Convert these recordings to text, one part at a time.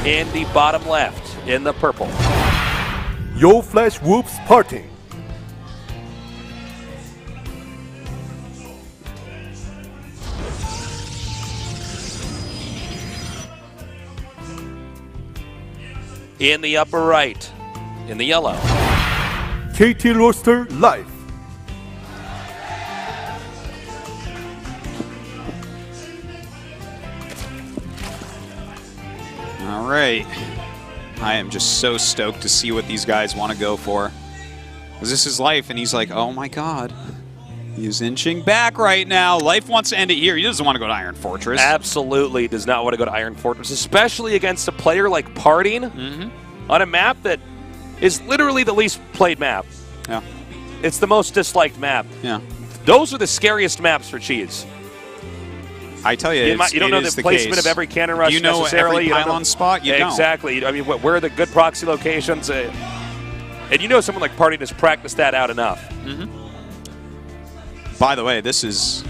in the bottom left in the purple. Yo Flash Whoops Party. In the upper right, in the yellow. KT Roaster Live. All right. I am just so stoked to see what these guys want to go for. Because this is Life, and he's like, oh my god. He's inching back right now. Life wants to end it here. He doesn't want to go to Iron Fortress. Absolutely does not want to go to Iron Fortress, especially against a player like Parting on a map that is literally the least played map. Yeah. It's the most disliked map. Yeah. Those are the scariest maps for Cheese. I tell you, You don't know the placement of every cannon rush necessarily. You know every pylon spot? You don't. Exactly. I mean, where are the good proxy locations? And you know someone like Parting has practiced that out enough. By the way, this is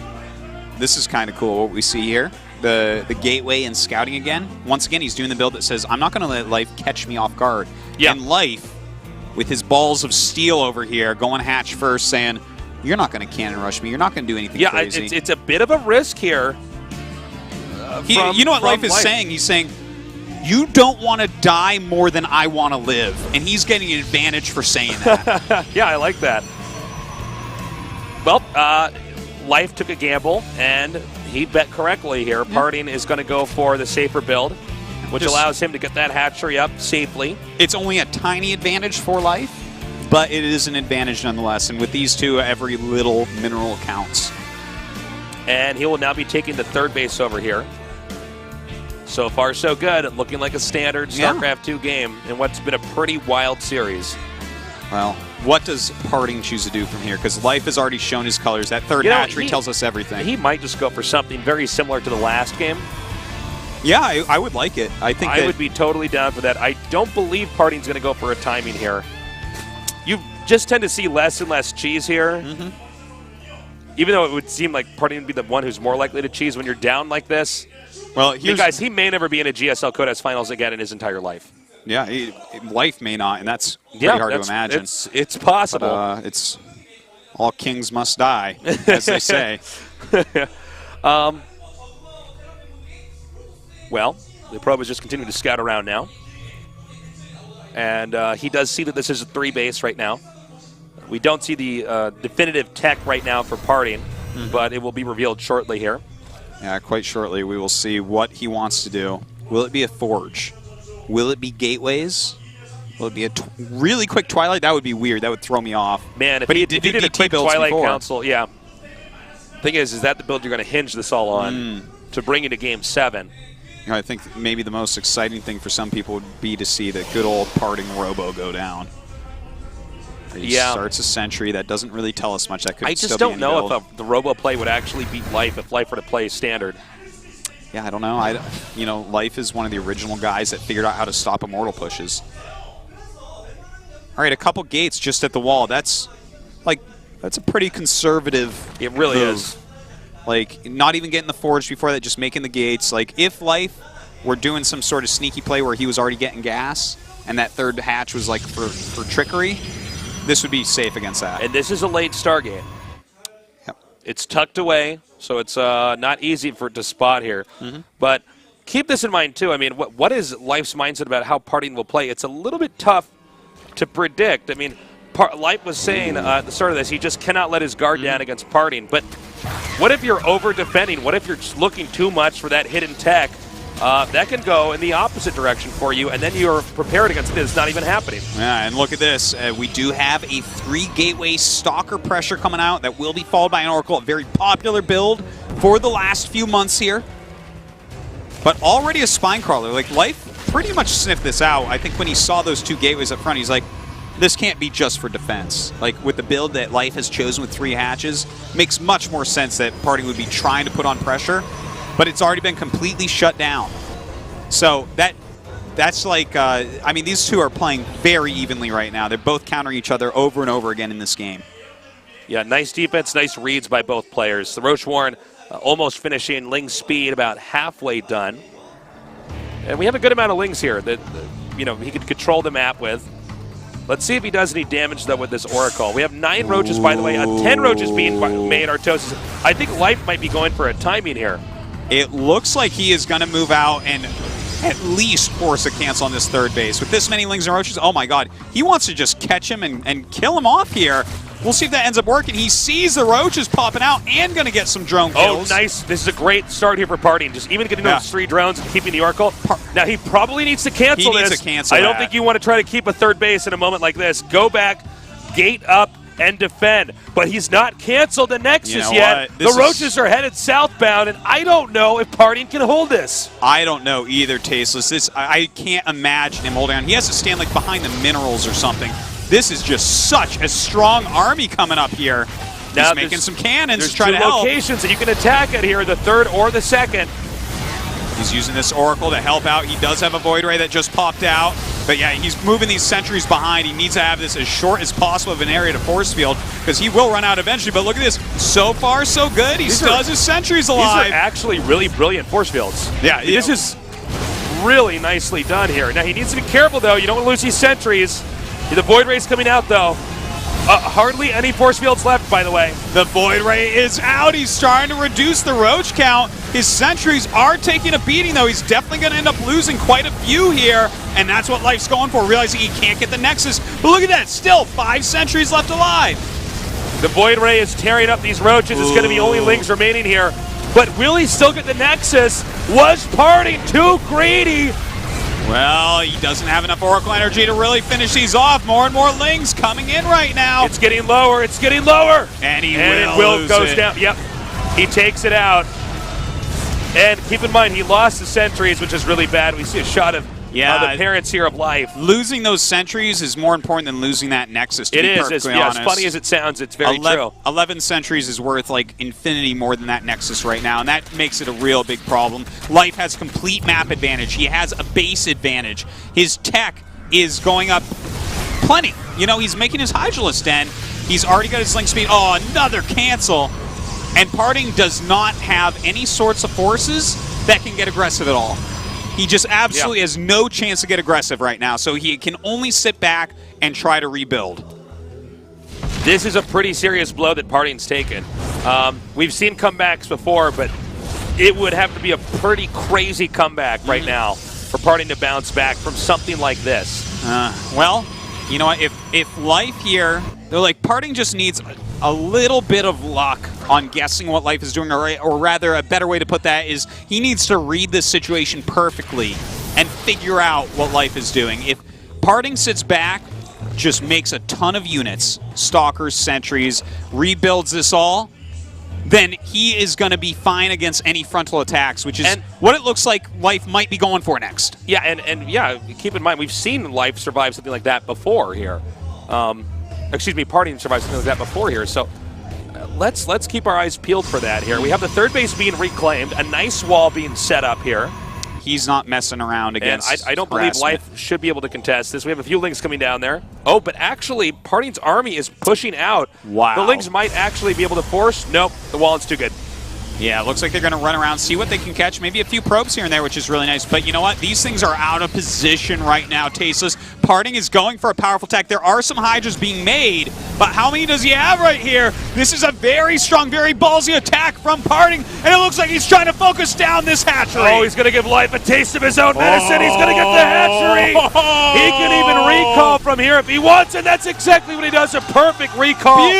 kind of cool what we see here. The gateway and scouting again. Once again, he's doing the build that says, I'm not going to let Life catch me off guard. Yeah. And Life, with his balls of steel over here, going hatch first, saying, you're not going to cannon rush me. You're not going to do anything crazy. Yeah, it's a bit of a risk here. You know what Life is saying? He's saying, you don't want to die more than I want to live. And he's getting an advantage for saying that. Yeah, I like that. Well, Life took a gamble, and he bet correctly here. Parting is going to go for the safer build, which allows him to get that hatchery up safely. It's only a tiny advantage for Life, but it is an advantage nonetheless. And with these two, every little mineral counts. And he will now be taking the third base over here. So far, so good. Looking like a standard StarCraft 2 game in what's been a pretty wild series. Well, what does Parting choose to do from here? Because Life has already shown his colors. That third hatchery tells us everything. He might just go for something very similar to the last game. Yeah, I would like it. I would be totally down for that. I don't believe Parting's going to go for a timing here. You just tend to see less and less cheese here. Even though it would seem like Parting would be the one who's more likely to cheese when you're down like this. Well, guys, he may never be in a GSL Codex Finals again in his entire life. Yeah, Life may not, and that's pretty hard to imagine. It's possible. But, it's all kings must die, as they say. Well, the probe is just continuing to scout around now. And he does see that this is a 3-base right now. We don't see the definitive tech right now for Parting, but it will be revealed shortly here. Yeah, quite shortly we will see what he wants to do. Will it be a forge? Will it be gateways? Will it be a really quick Twilight? That would be weird. That would throw me off. Man, if he did a quick Twilight Council, yeah. Thing is that the build you're going to hinge this all on to bring you to Game 7. You know, I think maybe the most exciting thing for some people would be to see the good old Parting Robo go down. He starts a sentry. That doesn't really tell us much. That could I just don't know if the Robo play would actually beat Life if Life were to play standard. Yeah, I don't know. You know, Life is one of the original guys that figured out how to stop Immortal pushes. All right, a couple gates just at the wall. That's a pretty conservative. It really move. is. Like, not even getting the forge before that, just making the gates. Like, if Life were doing some sort of sneaky play where he was already getting gas, and that third hatch was like for trickery, this would be safe against that. And this is a late Stargate. Yep. It's tucked away, so it's not easy for it to spot here. But keep this in mind, too. I mean, what is Life's mindset about how Parting will play? It's a little bit tough to predict. I mean, Life was saying at the start of this, he just cannot let his guard down against Parting. But what if you're over-defending? What if you're just looking too much for that hidden tech? That can go in the opposite direction for you, and then you're prepared against it. It's not even happening. Yeah, and look at this. We do have a 3-gateway Stalker pressure coming out that will be followed by an Oracle, a very popular build for the last few months here. But already a Spine Crawler. Like, Life pretty much sniffed this out. I think when he saw those 2 gateways up front, he's like, this can't be just for defense. Like, with the build that Life has chosen with 3 hatches, makes much more sense that Parting would be trying to put on pressure, but it's already been completely shut down. So that's like, I mean, these two are playing very evenly right now. They're both countering each other over and over again in this game. Yeah, nice defense, nice reads by both players. The Roche Warren almost finishing Ling's speed about halfway done. And we have a good amount of Lings here that, you know, he could control the map with. Let's see if he does any damage, though, with this Oracle. We have 9 roaches, by the way. 10 roaches being made, Artosis. I think Life might be going for a timing here. It looks like he is going to move out and at least force a cancel on this third base. With this many Lings and roaches, oh my god. He wants to just catch him and kill him off here. We'll see if that ends up working. He sees the roaches popping out and going to get some drone kills. Oh, nice. This is a great start here for Parting. Just even getting those 3 drones and keeping the Oracle. Now, he probably needs to cancel this. He needs to cancel I don't think you want to try to keep a third base in a moment like this. Go back, gate up, and defend. But he's not canceled the Nexus yet. The roaches are headed southbound, and I don't know if Parting can hold this. I don't know either, Tasteless. I can't imagine him holding on. He has to stand like behind the minerals or something. This is just such a strong army coming up here. Now he's making some cannons to try to help. There's 2 locations that you can attack at here, the third or the second. He's using this Oracle to help out. He does have a Void Ray that just popped out. But yeah, he's moving these sentries behind. He needs to have this as short as possible of an area to force field because he will run out eventually. But look at this. So far, so good. He still has his sentries alive. These are actually really brilliant force fields. Yeah, this is really nicely done here. Now, he needs to be careful, though. You don't want to lose these sentries. The Void Ray's coming out, though. Hardly any force fields left, by the way. The Void Ray is out. He's starting to reduce the roach count. His sentries are taking a beating, though. He's definitely going to end up losing quite a few here, and that's what Life's going for, realizing he can't get the Nexus. But look at that. Still 5 sentries left alive. The Void Ray is tearing up these roaches. It's going to be only Lings remaining here. But will he still get the Nexus? Was Parting too greedy? Well, he doesn't have enough Oracle energy to really finish these off. More and more Lings coming in right now. It's getting lower. It's getting lower. And it goes down. Yep. He takes it out. And keep in mind, he lost the sentries, which is really bad. We see a shot of the parents here of Life. Losing those sentries is more important than losing that Nexus, to be perfectly honest. As funny as it sounds, it's very true. 11 sentries is worth like infinity more than that Nexus right now, and that makes it a real big problem. Life has complete map advantage. He has a base advantage. His tech is going up plenty. You know, he's making his Hydralisk Den. He's already got his link speed. Oh, another cancel. And Parting does not have any sorts of forces that can get aggressive at all. He just absolutely has no chance to get aggressive right now, so he can only sit back and try to rebuild. This is a pretty serious blow that Parting's taken. We've seen comebacks before, but it would have to be a pretty crazy comeback right now for Parting to bounce back from something like this. Well, you know what? If Life here, they're like, Parting just needs a little bit of luck on guessing what Life is doing, or rather, a better way to put that is he needs to read this situation perfectly and figure out what Life is doing. If Parting sits back, just makes a ton of units, stalkers, sentries, rebuilds this all, then he is going to be fine against any frontal attacks, which is what it looks like Life might be going for next. Yeah, and yeah, keep in mind, we've seen Life survive something like that before here. Excuse me, Parting survived something like that before here, so let's keep our eyes peeled for that here. We have the third base being reclaimed, a nice wall being set up here. He's not messing around against And I don't believe Life should be able to contest this. We have a few Lings coming down there. Oh, but actually, Parting's army is pushing out. Wow. The Lings might actually be able to force. Nope, the wall's too good. Yeah, it looks like they're going to run around, see what they can catch. Maybe a few probes here and there, which is really nice. But you know what? These things are out of position right now, Tasteless. Parting is going for a powerful attack. There are some Hydras being made, but how many does he have right here? This is a very strong, very ballsy attack from Parting, and it looks like he's trying to focus down this hatchery. Oh, he's going to give Life a taste of his own medicine. He's going to get the hatchery. He can even recall from here if he wants, and that's exactly what he does. A perfect recall.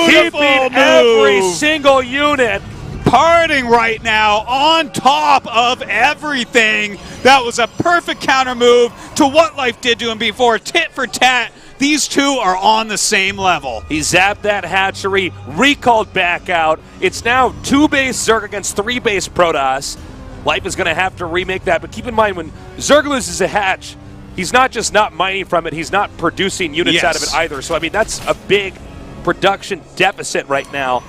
Beautiful Keeping every single unit. Parting right now on top of everything. That was a perfect counter move to what Life did to him before. Tit for tat. These two are on the same level. He zapped that hatchery, recalled back out. It's now 2-base Zerg against 3-base Protoss. Life is going to have to remake that, but keep in mind when Zerg loses a hatch, he's not just not mining from it, he's not producing units out of it either. So, I mean, that's a big production deficit right now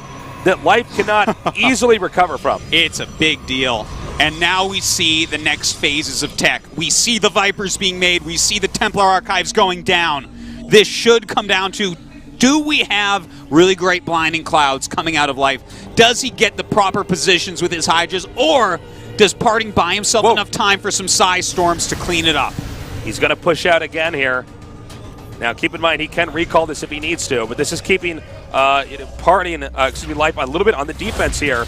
that Life cannot easily recover from. It's a big deal. And now we see the next phases of tech. We see the Vipers being made. We see the Templar Archives going down. This should come down to, do we have really great blinding clouds coming out of Life? Does he get the proper positions with his Hydras? Or Does Parting buy himself enough time for some size storms to clean it up? He's going to push out again here. Now, keep in mind, he can recall this if he needs to, but this is keeping Parting, Life a little bit on the defense here.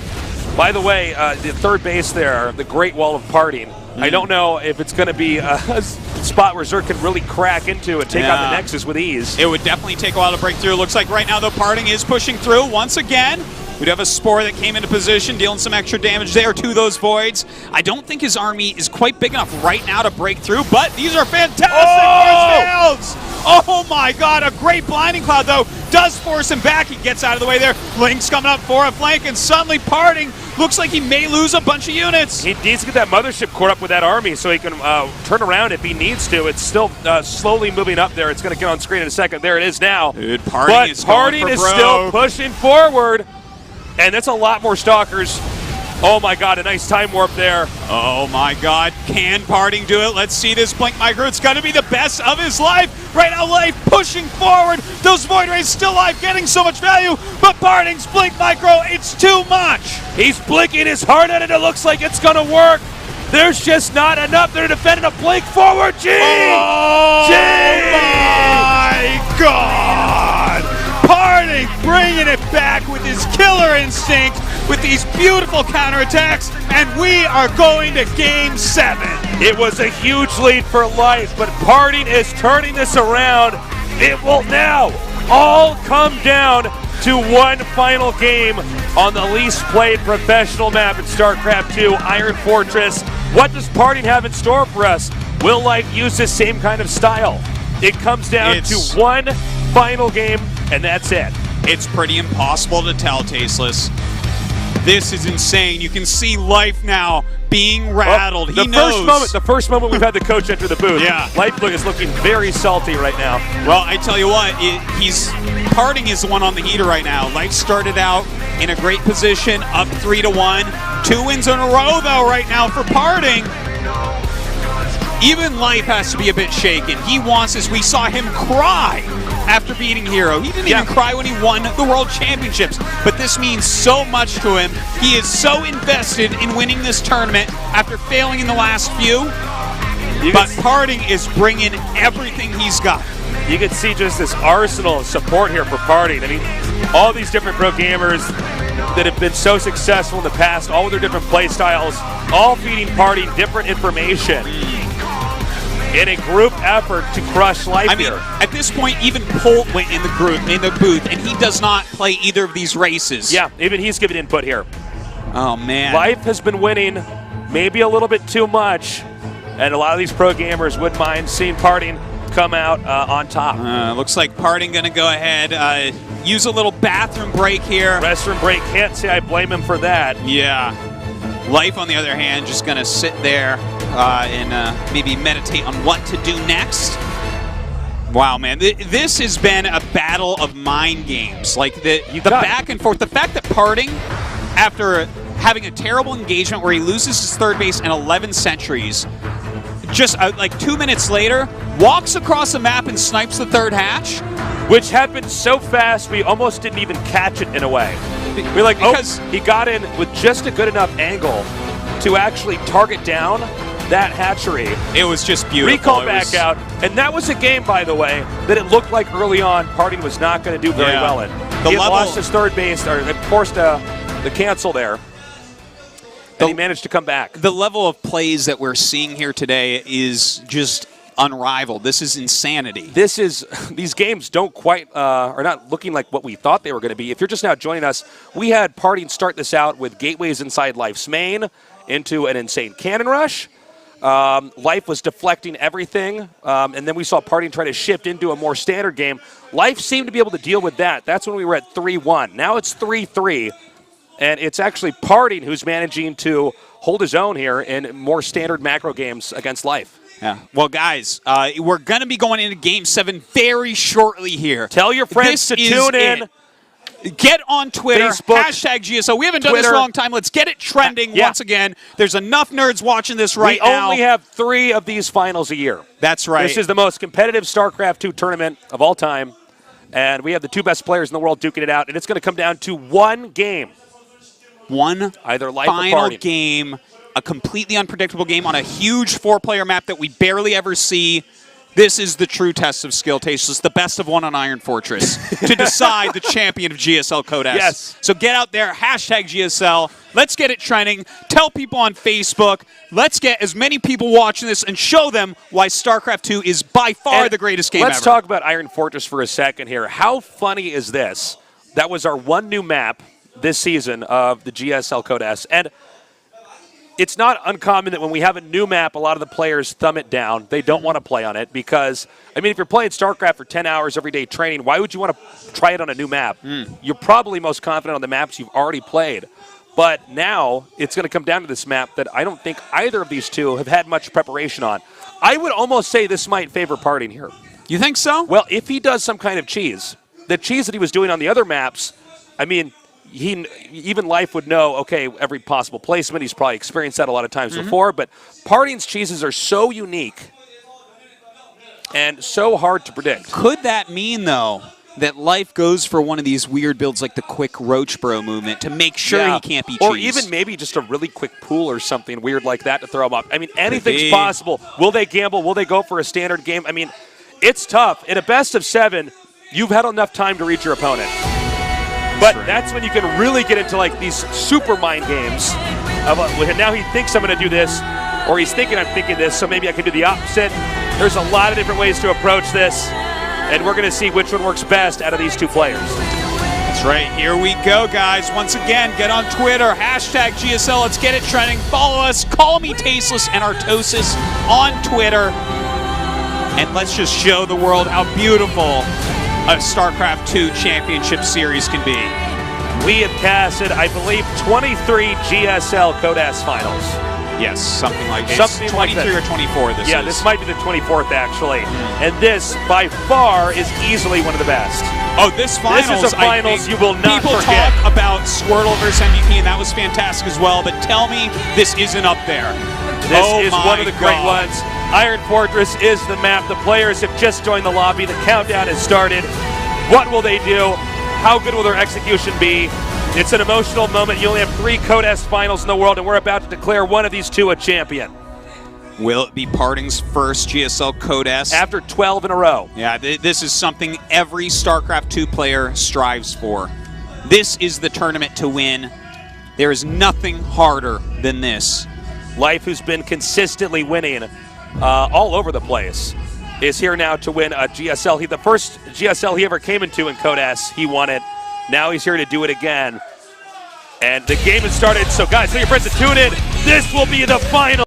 By the way, the third base there, the Great Wall of Parting, I don't know if it's going to be a spot where Zerk can really crack into and take out the Nexus with ease. It would definitely take a while to break through. Looks like right now, though, Parting is pushing through once again. We'd have a Spore that came into position, dealing some extra damage there to those Voids. I don't think his army is quite big enough right now to break through, but these are fantastic force fields! Oh my god, a great Blinding Cloud, though, does force him back. He gets out of the way there. Link's coming up for a flank, and suddenly Parting looks like he may lose a bunch of units. He needs to get that Mothership caught up with that army so he can turn around if he needs to. It's still slowly moving up there. It's going to get on screen in a second. There it is now. Dude, Parting is still pushing forward. And that's a lot more Stalkers. Oh my god, a nice time warp there. Oh my god, can Parting do it? Let's see this Blink Micro. It's going to be the best of his life. Right now, Life pushing forward. Those Void Rays still alive, getting so much value. But Parting's Blink Micro, it's too much. He's blinking his heart at it. It looks like it's going to work. There's just not enough there to defend a blink forward. G! Oh my god! Parting bringing it back with his killer instinct, with these beautiful counterattacks, and we are going to Game 7. It was a huge lead for Life, but Parting is turning this around. It will now all come down to one final game on the least played professional map in StarCraft 2, Iron Fortress. What does Parting have in store for us? Will Life use this same kind of style? It comes down to one final game, and that's it. It's pretty impossible to tell, Tasteless. This is insane. You can see Life now being rattled. He knows. The first moment we've had the coach enter the booth. Yeah. Life is looking very salty right now. Well, I tell you what, Parting is the one on the heater right now. Life started out in a great position, up 3-1. 2 wins in a row, though, right now for Parting. Even Life has to be a bit shaken. He wants this. We saw him cry after beating Hero. He didn't even cry when he won the World Championships, but this means so much to him. He is so invested in winning this tournament after failing in the last few, but Parting is bringing everything he's got. You can see just this arsenal of support here for Parting. I mean, all these different pro gamers that have been so successful in the past, all with their different play styles, all feeding Parting different information in a group effort to crush Life here. At this point, even Polt went in the booth, and he does not play either of these races. Yeah, even he's giving input here. Oh, man. Life has been winning maybe a little bit too much, and a lot of these pro gamers wouldn't mind seeing Parting come out on top. Looks like Parting going to go ahead, use a little bathroom break here. Restroom break, can't say I blame him for that. Yeah. Life, on the other hand, just going to sit there and maybe meditate on what to do next. Wow, man. This has been a battle of mind games. Like the back and forth. The fact that Parting, after having a terrible engagement where he loses his third base and 11 sentries, just like 2 minutes later, walks across the map and snipes the third hatch. Which happened so fast we almost didn't even catch it in a way. We're like, because he got in with just a good enough angle to actually target down that hatchery. It was just beautiful. Recall back out. And that was a game, by the way, that it looked like early on Parting was not going to do very well in. He had lost his third base, or forced the cancel there. And he managed to come back. The level of plays that we're seeing here today is just unrivaled. This is insanity. These games don't quite, are not looking like what we thought they were going to be. If you're just now joining us, we had Parting start this out with gateways inside Life's main into an insane cannon rush. Life was deflecting everything, and then we saw Parting try to shift into a more standard game. Life seemed to be able to deal with that. That's when we were at 3-1. Now it's 3-3, and it's actually Parting who's managing to hold his own here in more standard macro games against Life. Yeah. Well, guys, we're going to be going into Game 7 very shortly here. Tell your friends to tune in. Get on Twitter, Facebook, hashtag GSL. We haven't done this for a long time. Let's get it trending once again. There's enough nerds watching this now. We only have 3 of these finals a year. That's right. This is the most competitive StarCraft 2 tournament of all time, and we have the 2 best players in the world duking it out, and it's going to come down to one game. One either Life final or Parting. game a completely unpredictable game on a huge 4-player map that we barely ever see. This is the true test of skill. Tasteless, the best of one on Iron Fortress to decide the champion of GSL Code S. Yes. So get out there, hashtag GSL. Let's get it trending. Tell people on Facebook. Let's get as many people watching this and show them why StarCraft 2 is by far the greatest game ever. Let's talk about Iron Fortress for a second here. How funny is this? That was our one new map this season of the GSL Code S. And it's not uncommon that when we have a new map, a lot of the players thumb it down. They don't want to play on it because, I mean, if you're playing StarCraft for 10 hours every day training, why would you want to try it on a new map? You're probably most confident on the maps you've already played. But now it's going to come down to this map that I don't think either of these two have had much preparation on. I would almost say this might favor parting here. You think so? Well, if he does some kind of cheese, the cheese that he was doing on the other maps, I mean, even Life would know, okay, every possible placement. He's probably experienced that a lot of times before. But Parting's cheeses are so unique and so hard to predict. Could that mean, though, that Life goes for one of these weird builds like the quick Roach Bro movement to make sure he can't be cheesed? Or even maybe just a really quick pool or something weird like that to throw him up. I mean, anything's possible. Will they gamble? Will they go for a standard game? I mean, it's tough. In a best of 7, you've had enough time to read your opponent. But that's when you can really get into like these super mind games. Now he thinks I'm going to do this, or he's thinking I'm thinking this, so maybe I can do the opposite. There's a lot of different ways to approach this, and we're going to see which one works best out of these two players. That's right. Here we go, guys. Once again, get on Twitter, hashtag GSL. Let's get it trending. Follow us. Call me Tasteless and Artosis on Twitter. And let's just show the world how beautiful a StarCraft 2 Championship Series can be. We have casted, I believe, 23 GSL Code S finals. Yes, something like that. Something 23 like or 24 this is. Yeah, this might be the 24th, actually. And this, by far, is easily one of the best. Oh, this finals, this is a finals you will not people forget. Talk about Squirtle versus MVP, and that was fantastic as well, but tell me this isn't up there. This is one of the great ones. Iron Fortress is the map. The players have just joined the lobby. The countdown has started. What will they do? How good will their execution be? It's an emotional moment. You only have 3 Code S finals in the world, and we're about to declare one of these two a champion. Will it be Parting's first GSL Code S? After 12 in a row. Yeah, this is something every StarCraft 2 player strives for. This is the tournament to win. There is nothing harder than this. Life, who's been consistently winning all over the place, is here now to win a GSL. The first GSL he ever came into in Code S, he won it. Now he's here to do it again. And the game has started, so guys, tell your friends to tune in. This will be the final.